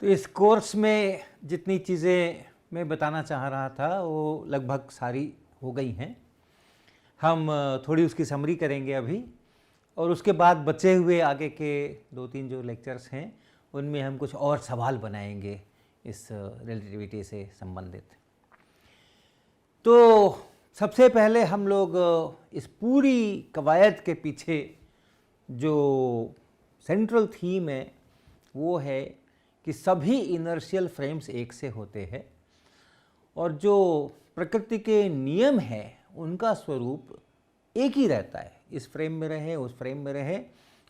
तो इस कोर्स में जितनी चीज़ें मैं बताना चाह रहा था वो लगभग सारी हो गई हैं। हम थोड़ी उसकी समरी करेंगे अभी, और उसके बाद बचे हुए आगे के 2-3 जो लेक्चर्स हैं उनमें हम कुछ और सवाल बनाएंगे इस रिलेटिविटी से संबंधित। तो सबसे पहले हम लोग इस पूरी कवायद के पीछे जो सेंट्रल थीम है वो है कि सभी इनर्शियल फ्रेम्स एक से होते हैं और जो प्रकृति के नियम है उनका स्वरूप एक ही रहता है। इस फ्रेम में रहे, उस फ्रेम में रहे,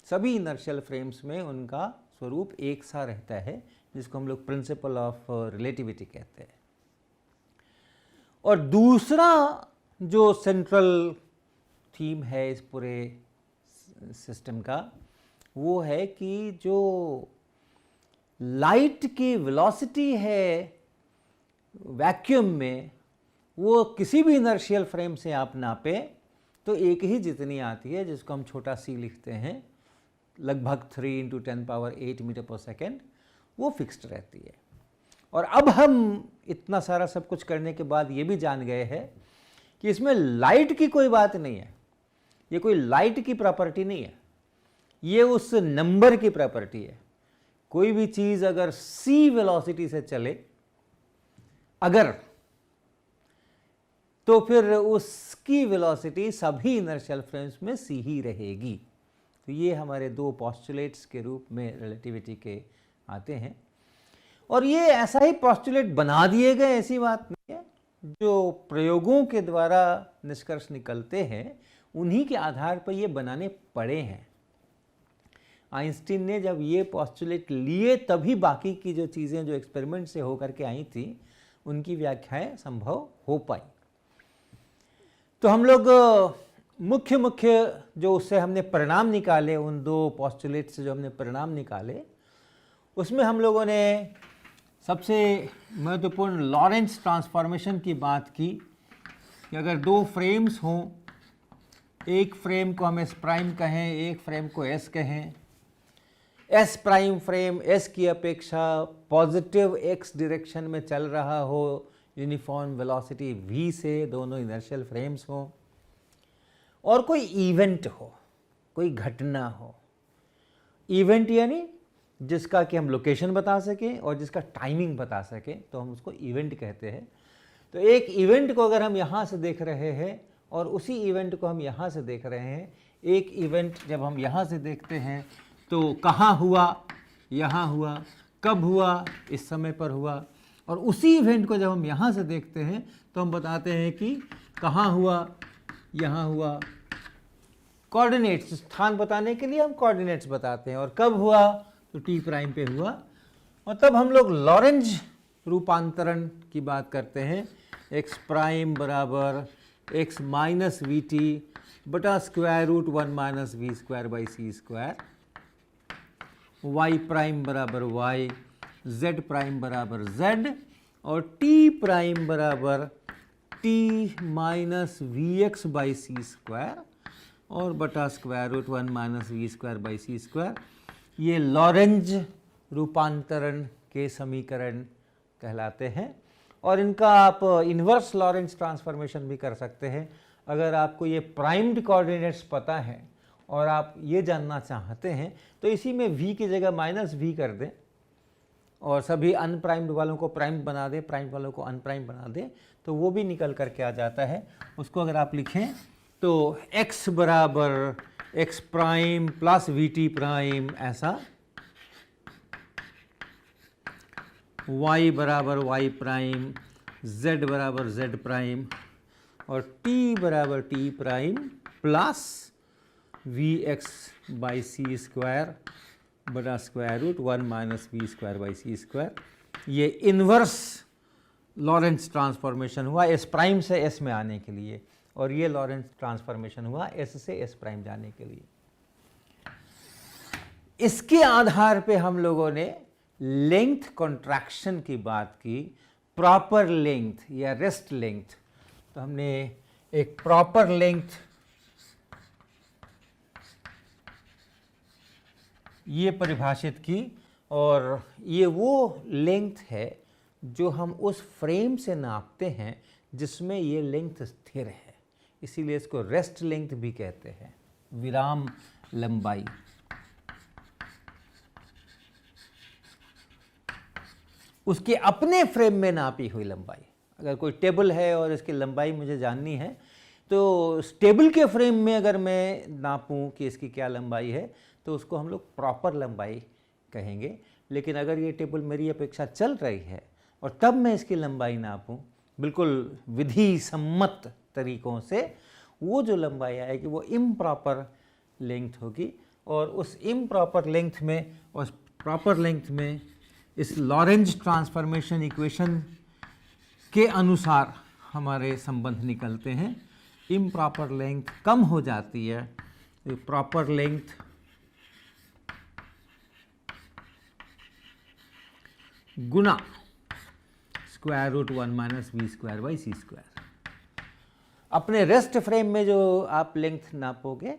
सभी इनर्शियल फ्रेम्स में उनका स्वरूप एक सा रहता है, जिसको हम लोग प्रिंसिपल ऑफ रिलेटिविटी कहते हैं। और दूसरा जो सेंट्रल थीम है इस पूरे सिस्टम का वो है कि जो लाइट की वेलोसिटी है वैक्यूम में, वो किसी भी इनर्शियल फ्रेम से आप नापे तो एक ही जितनी आती है, जिसको हम छोटा सी लिखते हैं, लगभग 3 × 10⁸ मीटर पर सेकेंड, वो फिक्स्ड रहती है। और अब हम इतना सारा सब कुछ करने के बाद ये भी जान गए हैं कि इसमें लाइट की कोई बात नहीं है, ये कोई लाइट की प्रॉपर्टी नहीं है, ये उस नंबर की प्रॉपर्टी है। कोई भी चीज़ अगर c वेलोसिटी से चले अगर, तो फिर उसकी वेलोसिटी सभी इनर्शियल फ्रेम्स में c ही रहेगी। तो ये हमारे दो पोस्टुलेट्स के रूप में रिलेटिविटी के आते हैं, और ये ऐसा ही पोस्टुलेट बना दिए गए, ऐसी बात नहीं है। जो प्रयोगों के द्वारा निष्कर्ष निकलते हैं उन्हीं के आधार पर ये बनाने पड़े हैं। आइंस्टीन ने जब ये पोस्टुलेट लिए तभी बाकी की जो चीज़ें जो एक्सपेरिमेंट से होकर के आई थी उनकी व्याख्याएं संभव हो पाई। तो हम लोग मुख्य जो उससे हमने परिणाम निकाले, उन दो पोस्टुलेट से जो हमने परिणाम निकाले, उसमें हम लोगों ने सबसे महत्वपूर्ण लॉरेंट्ज ट्रांसफॉर्मेशन की बात की कि अगर दो फ्रेम्स हों, एक फ्रेम को हम एस प्राइम कहें, एक फ्रेम को एस कहें, एस प्राइम फ्रेम एस की अपेक्षा पॉजिटिव एक्स डायरेक्शन में चल रहा हो, यूनिफॉर्म वेलोसिटी v से, दोनों इनर्शियल फ्रेम्स हों, और कोई इवेंट हो, कोई घटना हो। इवेंट यानी जिसका कि हम लोकेशन बता सकें और जिसका टाइमिंग बता सकें, तो हम उसको इवेंट कहते हैं। तो एक इवेंट को अगर हम यहाँ से देख रहे हैं और उसी इवेंट को हम यहाँ से देख रहे हैं, एक इवेंट जब हम यहाँ से देखते हैं तो कहाँ हुआ, यहाँ हुआ, कब हुआ, इस समय पर हुआ, और उसी इवेंट को जब हम यहाँ से देखते हैं तो हम बताते हैं कि कहाँ हुआ, यहाँ हुआ। कोऑर्डिनेट्स, स्थान बताने के लिए हम कोऑर्डिनेट्स बताते हैं, और कब हुआ तो t प्राइम पे हुआ। और तब हम लोग लॉरेंज रूपांतरण की बात करते हैं, x प्राइम बराबर x माइनस वी टी बटा square root 1 minus we square by C square, y prime बराबर y, z प्राइम बराबर z, और t प्राइम बराबर t minus V x by C square और बटा square root 1 minus we square by C square. ये Lorentz रूपांतरण के समीकरण कहलाते हैं, और इनका आप इन्वर्स लॉरेंज ट्रांसफॉर्मेशन भी कर सकते हैं। अगर आपको ये प्राइम्ड कोऑर्डिनेट्स पता है और आप ये जानना चाहते हैं तो इसी में v की जगह माइनस v कर दें और सभी अनप्राइम्ड वालों को प्राइम्ड बना दें, प्राइम्ड वालों को अनप्राइम्ड बना दें, तो वो भी निकल करके आ जाता है। उसको अगर आप लिखें तो x बराबर x prime plus v t prime ऐसा, y बराबर y प्राइम, z बराबर z प्राइम, और t बराबर t prime plus v x by C square बटा square root 1 minus we square by C square. ये इन्वर्स लॉरेंज ट्रांसफॉर्मेशन हुआ S prime से S में आने के लिए, और ये लॉरेंज ट्रांसफॉर्मेशन हुआ एस से एस प्राइम जाने के लिए। इसके आधार पे हम लोगों ने लेंथ कॉन्ट्रैक्शन की बात की, प्रॉपर लेंथ या रेस्ट लेंथ। तो हमने एक प्रॉपर लेंथ ये परिभाषित की, और ये वो लेंथ है जो हम उस फ्रेम से नापते हैं जिसमें ये लेंथ स्थिर है, इसीलिए इसको रेस्ट लेंथ भी कहते हैं, विराम लंबाई। उसके अपने फ्रेम में नापी हुई लंबाई। अगर कोई टेबल है और इसकी लंबाई मुझे जाननी है तो टेबल के फ्रेम में अगर मैं नापूं कि इसकी क्या लंबाई है तो उसको हम लोग प्रॉपर लंबाई कहेंगे। लेकिन अगर ये टेबल मेरी अपेक्षा चल रही है और तब मैं इसकी लंबाई नापूं बिल्कुल विधि सम्मत तरीकों से, वो जो लंबाई आएगी वो इम्प्रॉपर लेंथ होगी। और उस इम्प्रॉपर लेंथ में और प्रॉपर लेंथ में इस लॉरेंज ट्रांसफॉर्मेशन इक्वेशन के अनुसार हमारे संबंध निकलते हैं। इम्प्रॉपर लेंथ कम हो जाती है, प्रॉपर लेंथ गुना square root 1 minus we square by C square. अपने रेस्ट फ्रेम में जो आप लेंथ नापोगे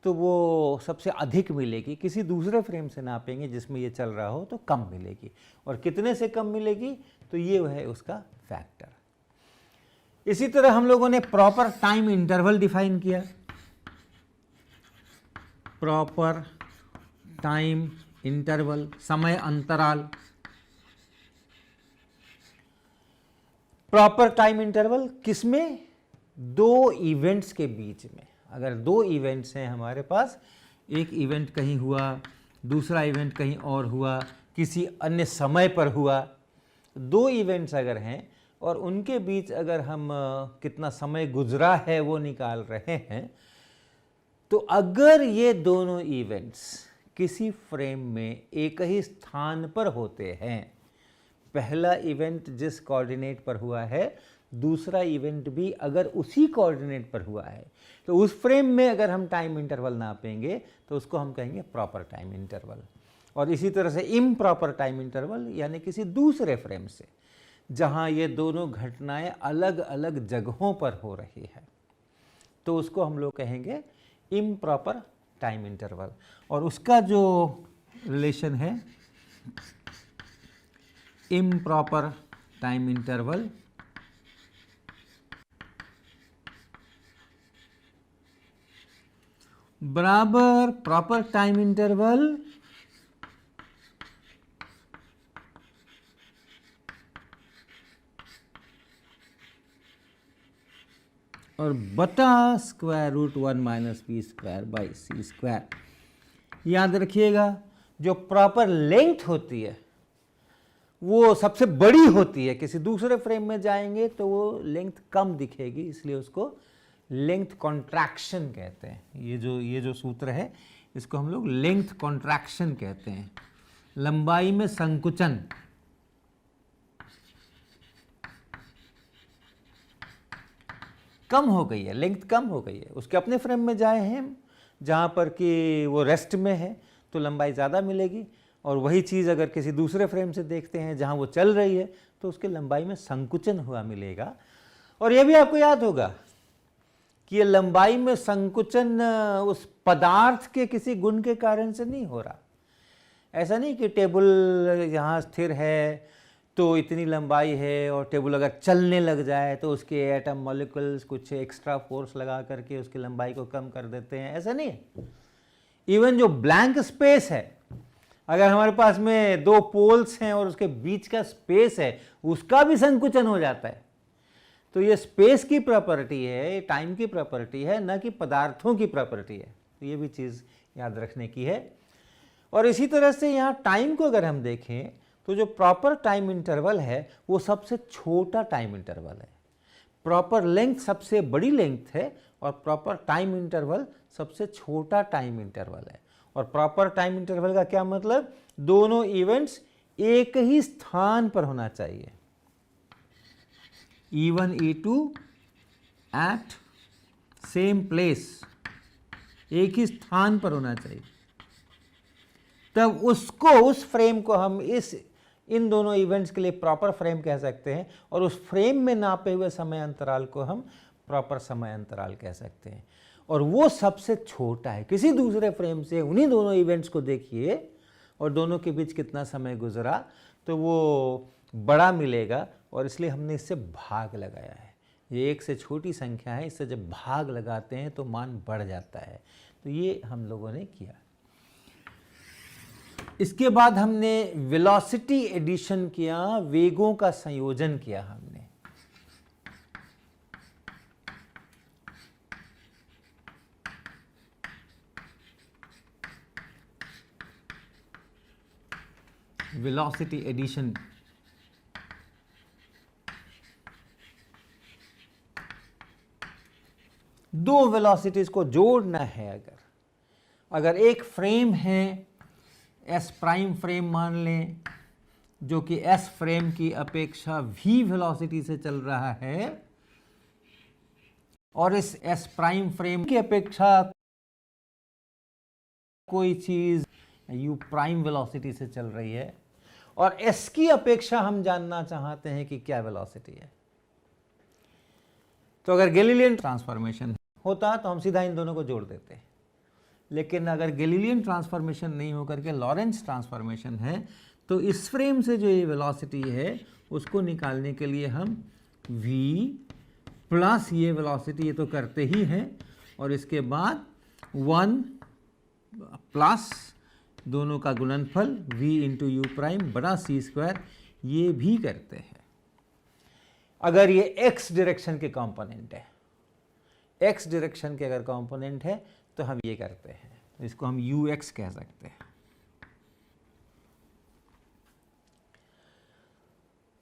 तो वो सबसे अधिक मिलेगी, किसी दूसरे फ्रेम से नापेंगे जिसमें ये चल रहा हो तो कम मिलेगी। और कितने से कम मिलेगी तो ये है उसका फैक्टर। इसी तरह हम लोगों ने प्रॉपर टाइम इंटरवल डिफाइन किया। प्रॉपर टाइम इंटरवल, समय अंतराल। प्रॉपर टाइम इंटरवल किसमें? दो इवेंट्स के बीच में। अगर दो इवेंट्स हैं हमारे पास, एक इवेंट कहीं हुआ, दूसरा इवेंट कहीं और हुआ, किसी अन्य समय पर हुआ, दो इवेंट्स अगर हैं और उनके बीच अगर हम कितना समय गुजरा है वो निकाल रहे हैं, तो अगर ये दोनों इवेंट्स किसी फ्रेम में एक ही स्थान पर होते हैं, पहला इवेंट जिस कोऑर्डिनेट पर हुआ है दूसरा इवेंट भी अगर उसी कोऑर्डिनेट पर हुआ है, तो उस फ्रेम में अगर हम टाइम इंटरवल नापेंगे तो उसको हम कहेंगे प्रॉपर टाइम इंटरवल। और इसी तरह से इम्प्रॉपर टाइम इंटरवल यानी किसी दूसरे फ्रेम से जहां ये दोनों घटनाएं अलग अलग जगहों पर हो रही है तो उसको हम लोग कहेंगे इम्प्रॉपर टाइम इंटरवल। और उसका जो रिलेशन है इम्प्रॉपर टाइम इंटरवल बराबर प्रॉपर टाइम इंटरवल और बटा square root 1 minus we square by C square. याद रखिएगा जो प्रॉपर लेंथ होती है वो सबसे बड़ी होती है। किसी दूसरे फ्रेम में जाएंगे तो वो लेंथ कम दिखेगी, इसलिए उसको लेंथ कॉन्ट्रैक्शन कहते हैं। ये जो सूत्र है इसको हम लोग लेंथ कॉन्ट्रैक्शन कहते हैं, लंबाई में संकुचन। कम हो गई है, लेंथ कम हो गई है, उसके अपने फ्रेम में जाए हैं जहाँ पर कि वो रेस्ट में है तो लंबाई ज़्यादा मिलेगी। और वही चीज़ अगर किसी दूसरे फ्रेम से देखते हैं जहाँ वो चल रही है तो उसके लंबाई में संकुचन हुआ मिलेगा। और ये भी आपको याद होगा कि ये लंबाई में संकुचन उस पदार्थ के किसी गुण के कारण से नहीं हो रहा। ऐसा नहीं कि टेबल यहाँ स्थिर है तो इतनी लंबाई है और टेबल अगर चलने लग जाए तो उसके एटम मॉलिक्यूल्स कुछ एक्स्ट्रा फोर्स लगा करके उसकी लंबाई को कम कर देते हैं, ऐसा नहीं है। इवन जो ब्लैंक स्पेस है, अगर हमारे पास में दो पोल्स हैं और उसके बीच का स्पेस है उसका भी संकुचन हो जाता है। तो ये स्पेस की प्रॉपर्टी है, ये टाइम की प्रॉपर्टी है, न कि पदार्थों की प्रॉपर्टी है। तो ये भी चीज़ याद रखने की है। और इसी तरह से यहाँ टाइम को अगर हम देखें तो जो प्रॉपर टाइम इंटरवल है वो सबसे छोटा टाइम इंटरवल है। प्रॉपर लेंथ सबसे बड़ी लेंथ है और प्रॉपर टाइम इंटरवल सबसे छोटा टाइम इंटरवल है। और प्रॉपर टाइम इंटरवल का क्या मतलब? दोनों इवेंट्स एक ही स्थान पर होना चाहिए, E1 E2 eight same place, एक ही स्थान पर होना चाहिए। तब उसको, उस फ्रेम को हम इन दोनों इवेंट्स के लिए प्रॉपर फ्रेम कह सकते हैं और उस फ्रेम में नापे हुए समय अंतराल को हम प्रॉपर समय अंतराल कह सकते हैं। और वो सबसे छोटा है। किसी दूसरे फ्रेम से उन्हीं दोनों इवेंट्स को देखिए, और दोनों के बीच कितना समय गुजरा, तो वो बड़ा मिलेगा और इसलिए हमने इससे भाग लगाया है। ये 1 से छोटी संख्या है, इससे जब भाग लगाते हैं तो मान बढ़ जाता है। तो ये हम लोगों ने किया। इसके बाद हमने वेलोसिटी एडिशन किया, वेगों का संयोजन किया हमने। वेलोसिटी एडिशन दो वेलोसिटीज को जोड़ना है। अगर एक फ्रेम है, एस प्राइम फ्रेम मान लें, जो कि एस फ्रेम की अपेक्षा v वेलोसिटी से चल रहा है, और इस एस प्राइम फ्रेम की अपेक्षा कोई चीज u प्राइम वेलोसिटी से चल रही है, और s की अपेक्षा हम जानना चाहते हैं कि क्या वेलोसिटी है, तो अगर गैलीलियन ट्रांसफॉर्मेशन होता तो हम सीधा इन दोनों को जोड़ देते। लेकिन अगर गैलीलियन ट्रांसफॉर्मेशन नहीं होकर के लॉरेंस ट्रांसफॉर्मेशन है, तो इस फ्रेम से जो ये वेलोसिटी है उसको निकालने के लिए हम v प्लस ये वेलोसिटी, ये तो करते ही हैं, और इसके बाद 1 प्लस दोनों का गुणनफल v इंटू यू प्राइम बड़ा सी स्क्वायर, ये भी करते हैं। अगर ये x डायरेक्शन के कंपोनेंट है, x डायरेक्शन के अगर कंपोनेंट है तो हम ये करते हैं, तो इसको हम ux कह सकते हैं।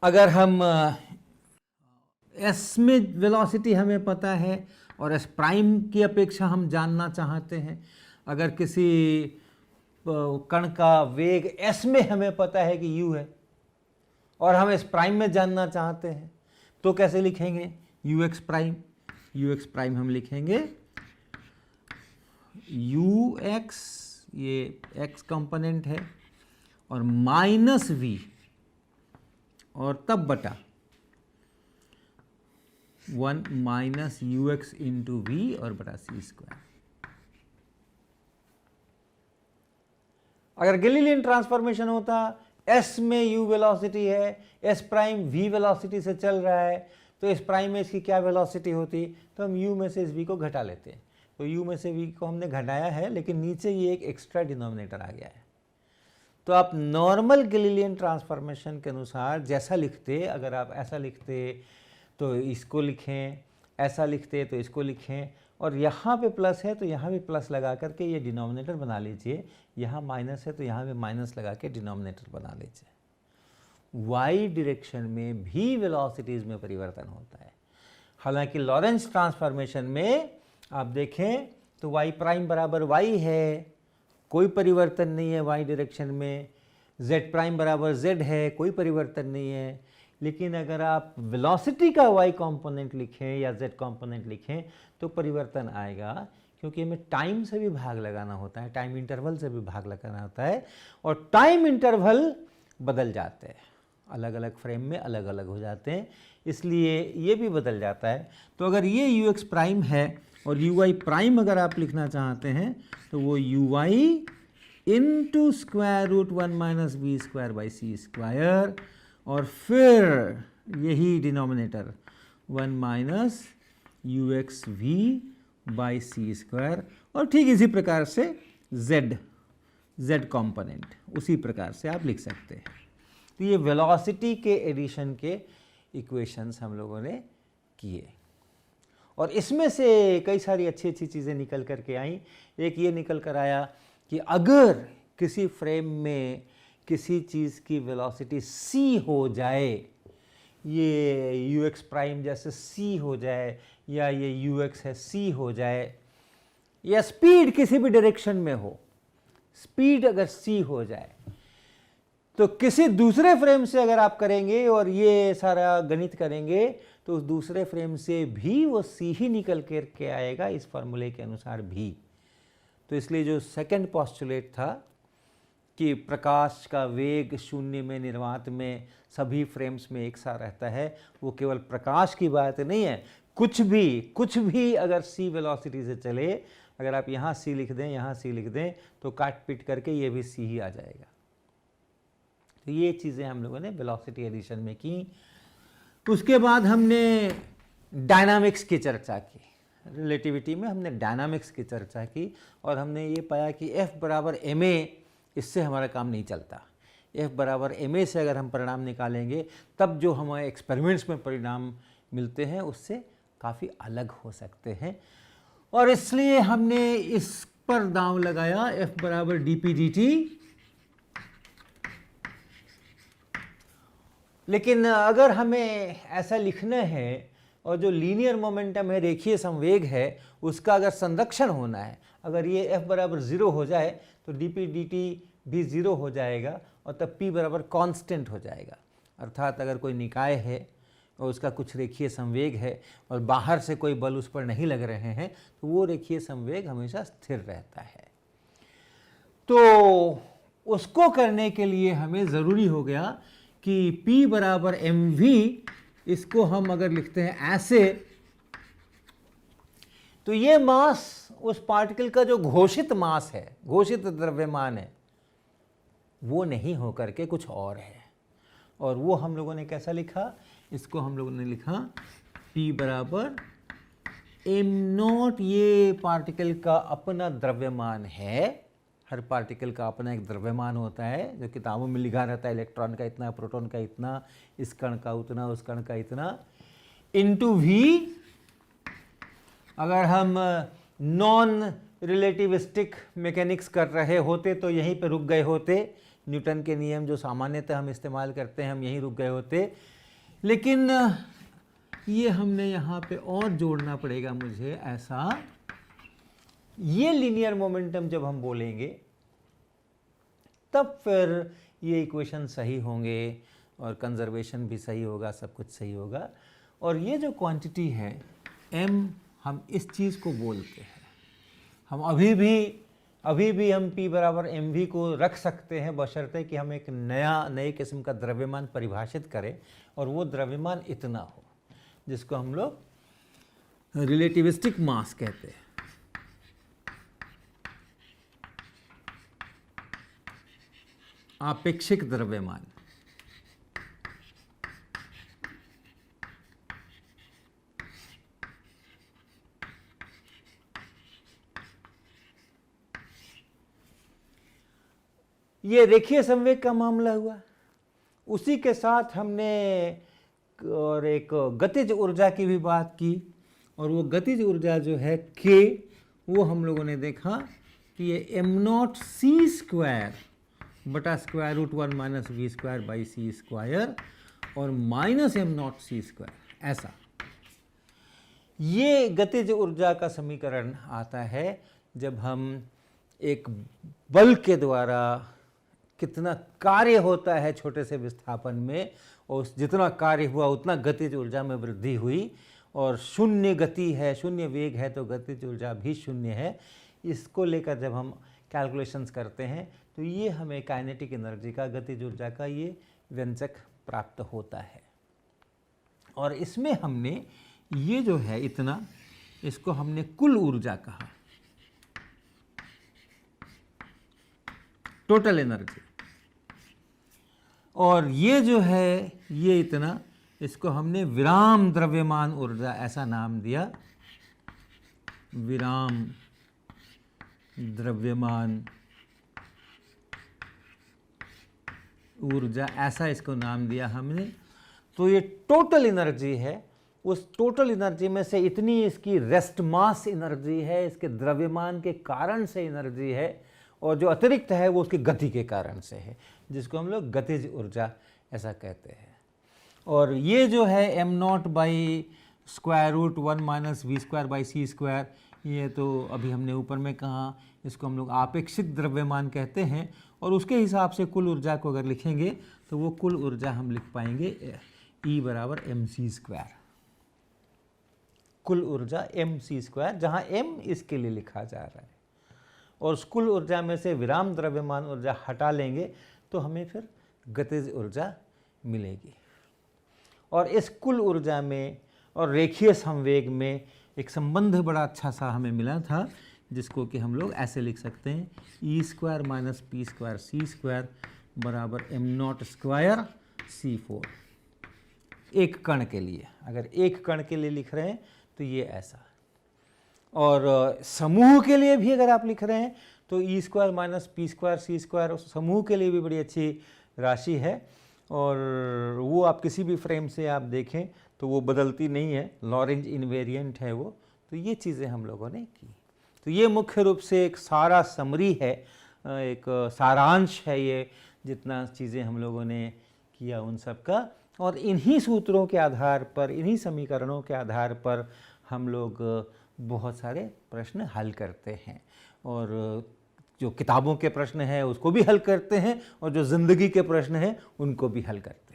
अगर हम s में वेलोसिटी हमें पता है और s प्राइम की अपेक्षा हम जानना चाहते हैं, अगर किसी कण का वेग s में हमें पता है कि u है और हम s प्राइम में जानना चाहते हैं, तो कैसे लिखेंगे? ux प्राइम, ux प्राइम हम लिखेंगे ux, ये x कंपोनेंट है, और माइनस v, और तब बटा 1 माइनस ux इंटू वी और बटा सी स्क्वायर। अगर गैलीलियन ट्रांसफॉर्मेशन होता, s में u वेलोसिटी है, s प्राइम v वेलोसिटी से चल रहा है, तो s प्राइम में इसकी क्या वेलोसिटी होती, तो हम u में से इस v को घटा लेते हैं। तो u में से v को हमने घटाया है, लेकिन नीचे ये एक एक्स्ट्रा डिनोमिनेटर आ गया है। तो आप नॉर्मल गैलीलियन ट्रांसफॉर्मेशन के अनुसार जैसा लिखते, अगर आप ऐसा लिखते तो इसको लिखें, ऐसा लिखते तो इसको लिखें, और यहाँ पे प्लस है तो यहाँ भी प्लस लगा करके ये डिनोमिनेटर बना लीजिए, यहाँ माइनस है तो यहाँ भी माइनस लगा के डिनोमिनेटर बना लीजिए। y डायरेक्शन में भी वेलोसिटीज में परिवर्तन होता है। हालांकि लॉरेंस ट्रांसफॉर्मेशन में आप देखें तो y प्राइम बराबर y है, कोई परिवर्तन नहीं है y डायरेक्शन में, z प्राइम बराबर z है, कोई परिवर्तन नहीं है। लेकिन अगर आप वेलोसिटी का y कंपोनेंट लिखें या z कंपोनेंट लिखें तो परिवर्तन आएगा, क्योंकि हमें टाइम से भी भाग लगाना होता है, टाइम इंटरवल से भी भाग लगाना होता है, और टाइम इंटरवल बदल जाते हैं, अलग अलग फ्रेम में अलग अलग हो जाते हैं, इसलिए ये भी बदल जाता है। तो अगर ये ux प्राइम है और uy प्राइम अगर आप लिखना चाहते हैं तो वो uy into square root 1 minus we square by C square, और फिर यही denominator 1 minus U X V by C square, और ठीक इसी प्रकार से z कंपोनेंट उसी प्रकार से आप लिख सकते हैं। तो ये वेलोसिटी के एडिशन के इक्वेशंस हम लोगों ने किए, और इसमें से कई सारी अच्छी अच्छी चीज़ें निकल कर के आई। एक ये निकल कर आया कि अगर किसी फ्रेम में किसी चीज़ की वेलोसिटी c हो जाए, ये ux प्राइम जैसे c हो जाए, या ये ux है c हो जाए, या स्पीड किसी भी डायरेक्शन में हो, स्पीड अगर c हो जाए, तो किसी दूसरे फ्रेम से अगर आप करेंगे और ये सारा गणित करेंगे तो उस दूसरे फ्रेम से भी वो c ही निकल के आएगा, इस फॉर्मूले के अनुसार भी। तो इसलिए जो सेकंड पोस्टुलेट था कि प्रकाश का वेग शून्य में निर्वात में सभी फ्रेम्स में एक सा रहता है, वो केवल प्रकाश की बात नहीं है, कुछ भी अगर c वेलोसिटी से चले, अगर आप यहाँ c लिख दें, यहाँ c लिख दें, तो काट पीट करके ये भी c ही आ जाएगा। तो ये चीज़ें हम लोगों ने वेलोसिटी एडिशन में की। उसके बाद हमने डायनामिक्स की चर्चा की, रिलेटिविटी में हमने डायनामिक्स की चर्चा की और हमने ये पाया कि F बराबर ma, इससे हमारा काम नहीं चलता। F बराबर ma से अगर हम परिणाम निकालेंगे तब जो हमारे एक्सपेरिमेंट्स में परिणाम मिलते हैं उससे काफ़ी अलग हो सकते हैं, और इसलिए हमने इस पर दांव लगाया F बराबर dp/dt। लेकिन अगर हमें ऐसा लिखना है और जो लीनियर मोमेंटम है, रेखीय संवेग है, उसका अगर संरक्षण होना है, अगर ये F बराबर 0 हो जाए तो dp/dt भी 0 हो जाएगा और तब P बराबर कांस्टेंट हो जाएगा। अर्थात अगर कोई निकाय है और उसका कुछ रेखीय संवेग है और बाहर से कोई बल उस पर नहीं लग रहे हैं तो वो रेखीय संवेग हमेशा स्थिर रहता है। तो उसको करने के लिए हमें ज़रूरी हो गया कि P बराबर mv, इसको हम अगर लिखते हैं ऐसे, तो ये मास उस पार्टिकल का जो घोषित मास है, घोषित द्रव्यमान है, वो नहीं होकर के कुछ और है। और वो हम लोगों ने कैसा लिखा, इसको हम लोगों ने लिखा P बराबर m0। ये पार्टिकल का अपना द्रव्यमान है, हर पार्टिकल का अपना एक द्रव्यमान होता है जो किताबों में लिखा रहता है, इलेक्ट्रॉन का इतना, प्रोटॉन का इतना, इस कण का उतना, उस कण का इतना, इंटू v। अगर हम नॉन रिलेटिविस्टिक मैकेनिक्स कर रहे होते तो यहीं पे रुक गए होते, न्यूटन के नियम जो सामान्यतः हम इस्तेमाल करते हैं, हम यहीं रुक गए होते। लेकिन ये हमने यहाँ पे और जोड़ना पड़ेगा मुझे ऐसा, ये लीनियर मोमेंटम जब हम बोलेंगे तब फिर ये इक्वेशन सही होंगे और कंजर्वेशन भी सही होगा, सब कुछ सही होगा। और ये जो क्वांटिटी है m, हम इस चीज़ को बोलते हैं, हम अभी भी हम P बराबर mv को रख सकते हैं बशर्ते कि हम एक नए किस्म का द्रव्यमान परिभाषित करें और वो द्रव्यमान इतना हो, जिसको हम लोग रिलेटिविस्टिक मास कहते हैं। आपेक्षिक द्रव्यमान। ये रेखीय संवेग का मामला हुआ। उसी के साथ हमने और एक गतिज ऊर्जा की भी बात की, और वो गतिज ऊर्जा जो है k, वो हम लोगों ने देखा कि ये m0c² बटा square root 1 minus v² by c² और माइनस m0c², ऐसा ये गतिज ऊर्जा का समीकरण आता है जब हम एक बल के द्वारा कितना कार्य होता है छोटे से विस्थापन में, और जितना कार्य हुआ उतना गतिज ऊर्जा में वृद्धि हुई, और शून्य गति है, शून्य वेग है तो गतिज ऊर्जा भी शून्य है। इसको लेकर जब हम कैलकुलेशंस करते हैं तो ये हमें काइनेटिक एनर्जी का, गतिज ऊर्जा का ये व्यंजक प्राप्त होता है। और इसमें हमने ये जो है इतना, इसको हमने कुल ऊर्जा कहा, टोटल एनर्जी, और ये जो है ये इतना, इसको हमने विराम द्रव्यमान ऊर्जा ऐसा नाम दिया, विराम द्रव्यमान ऊर्जा ऐसा इसको नाम दिया हमने। तो ये टोटल एनर्जी है, उस टोटल एनर्जी में से इतनी इसकी रेस्ट मास एनर्जी है, इसके द्रव्यमान के कारण से एनर्जी है, और जो अतिरिक्त है वो उसकी गति के कारण से है, जिसको हम लोग गतिज ऊर्जा ऐसा कहते हैं। और ये जो है m0 by square root 1 minus v² by c², ये तो अभी हमने ऊपर में कहा, इसको हम लोग आपेक्षिक द्रव्यमान कहते हैं। और उसके हिसाब से कुल ऊर्जा को अगर लिखेंगे तो वो कुल ऊर्जा हम लिख पाएंगे E बराबर mc², कुल ऊर्जा mc², जहाँ m इसके लिए लिखा जा रहा है। और उस कुल ऊर्जा में से विराम द्रव्यमान ऊर्जा हटा लेंगे तो हमें फिर गतिज ऊर्जा मिलेगी। और इस कुल ऊर्जा में और रेखीय संवेग में एक संबंध बड़ा अच्छा सा हमें मिला था, जिसको कि हम लोग ऐसे लिख सकते हैं, E² माइनस P² C² बराबर m0² c4 एक कण के लिए। अगर एक कण के लिए लिख रहे हैं तो ये ऐसा, और समूह के लिए भी अगर आप लिख रहे हैं तो e² - p² c² समूह के लिए भी बड़ी अच्छी राशि है, और वो आप किसी भी फ्रेम से आप देखें तो वो बदलती नहीं है, लॉरेंज इनवेरिएंट है वो। तो ये चीज़ें हम लोगों ने की। तो ये मुख्य रूप से एक सारा समरी है, एक सारांश है ये, जितना चीज़ें हम लोगों ने किया उन सब का। और इन्हीं सूत्रों के आधार पर, इन्हीं समीकरणों के आधार पर हम लोग बहुत सारे प्रश्न हल करते हैं, और जो किताबों के प्रश्न हैं उसको भी हल करते हैं, और जो ज़िंदगी के प्रश्न हैं उनको भी हल करते हैं।